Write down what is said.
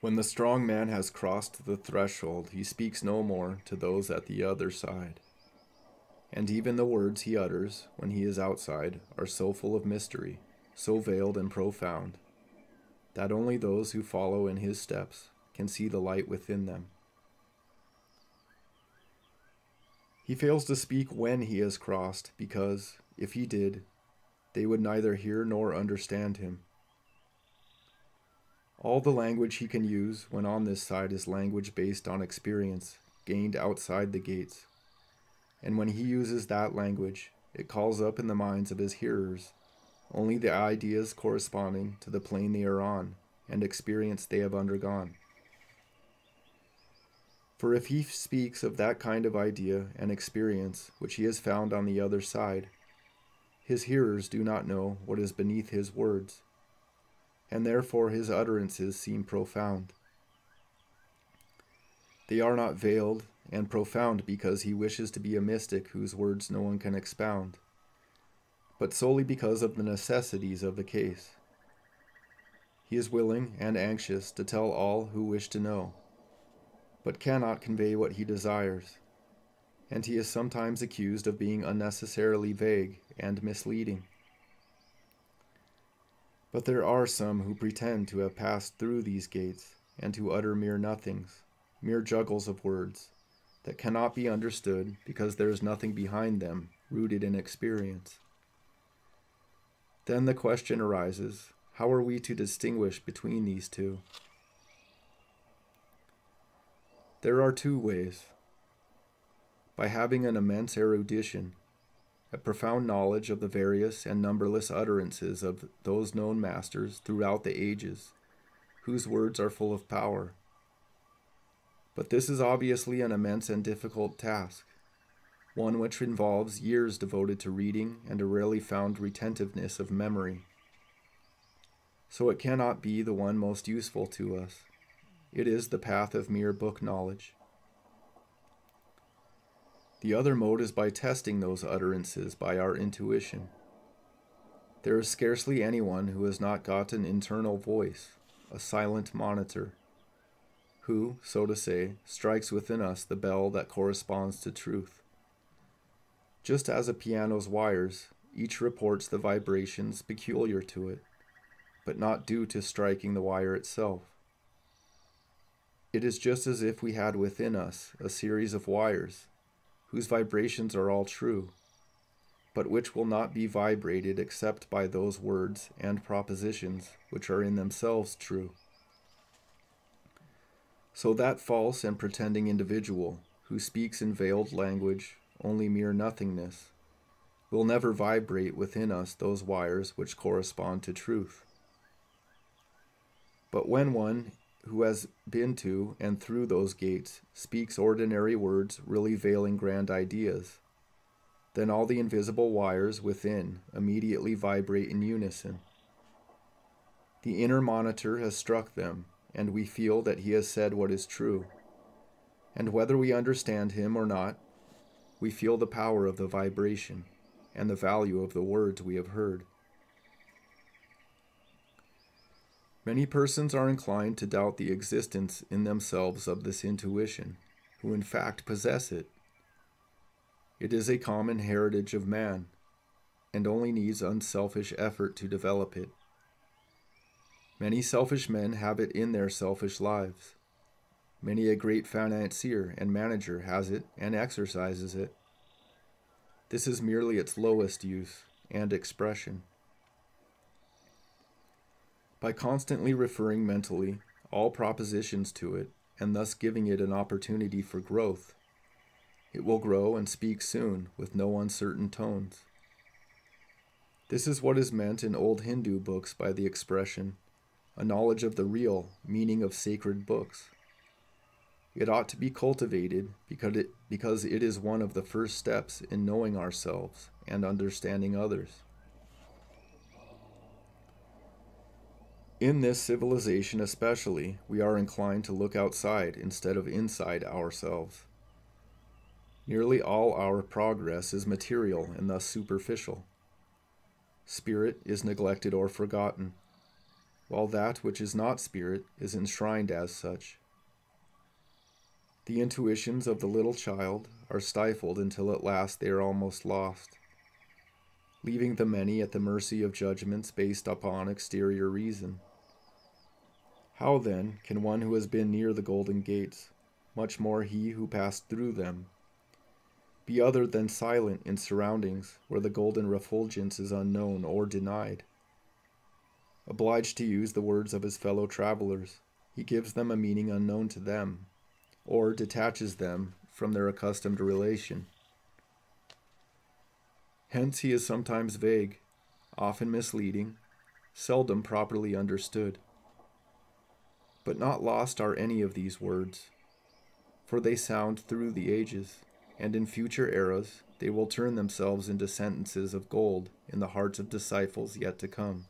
When the strong man has crossed the threshold, he speaks no more to those at the other side. And even the words he utters when he is outside are so full of mystery, so veiled and profound, that only those who follow in his steps can see the light within them. He fails to speak when he has crossed, because, if he did, they would neither hear nor understand him. All the language he can use when on this side is language based on experience, gained outside the gates. And when he uses that language, it calls up in the minds of his hearers only the ideas corresponding to the plane they are on and experience they have undergone. For if he speaks of that kind of idea and experience which he has found on the other side, his hearers do not know what is beneath his words, and therefore his utterances seem profound. They are not veiled and profound because he wishes to be a mystic whose words no one can expound, but solely because of the necessities of the case. He is willing and anxious to tell all who wish to know, but cannot convey what he desires, and he is sometimes accused of being unnecessarily vague and misleading. But there are some who pretend to have passed through these gates and to utter mere nothings, mere juggles of words, that cannot be understood because there is nothing behind them rooted in experience. Then the question arises, how are we to distinguish between these two? There are two ways. By having an immense erudition, a profound knowledge of the various and numberless utterances of those known masters throughout the ages, whose words are full of power. But this is obviously an immense and difficult task, one which involves years devoted to reading and a rarely found retentiveness of memory. So it cannot be the one most useful to us. It is the path of mere book knowledge. The other mode is by testing those utterances by our intuition. There is scarcely anyone who has not got an internal voice, a silent monitor, who, so to say, strikes within us the bell that corresponds to truth. Just as a piano's wires, each reports the vibrations peculiar to it, but not due to striking the wire itself. It is just as if we had within us a series of wires, whose vibrations are all true, but which will not be vibrated except by those words and propositions which are in themselves true. So that false and pretending individual, who speaks in veiled language, only mere nothingness, will never vibrate within us those wires which correspond to truth. But when one who has been to and through those gates speaks ordinary words really veiling grand ideas, then all the invisible wires within immediately vibrate in unison. The inner monitor has struck them, and we feel that he has said what is true. And whether we understand him or not, we feel the power of the vibration and the value of the words we have heard. Many persons are inclined to doubt the existence in themselves of this intuition, who in fact possess it. It is a common heritage of man, and only needs unselfish effort to develop it. Many selfish men have it in their selfish lives, Many a great financier and manager has it and exercises it. This is merely its lowest use and expression. By constantly referring mentally all propositions to it, and thus giving it an opportunity for growth, it will grow and speak soon with no uncertain tones. This is what is meant in old Hindu books by the expression, a knowledge of the real meaning of sacred books. It ought to be cultivated because it is one of the first steps in knowing ourselves and understanding others. In this civilization especially, we are inclined to look outside instead of inside ourselves. Nearly all our progress is material and thus superficial. Spirit is neglected or forgotten, while that which is not spirit is enshrined as such. The intuitions of the little child are stifled until at last they are almost lost, leaving the many at the mercy of judgments based upon exterior reason. How then can one who has been near the golden gates, much more he who passed through them, be other than silent in surroundings where the golden refulgence is unknown or denied? Obliged to use the words of his fellow travelers, he gives them a meaning unknown to them, or detaches them from their accustomed relation. Hence he is sometimes vague, often misleading, seldom properly understood. But not lost are any of these words, for they sound through the ages, and in future eras they will turn themselves into sentences of gold in the hearts of disciples yet to come.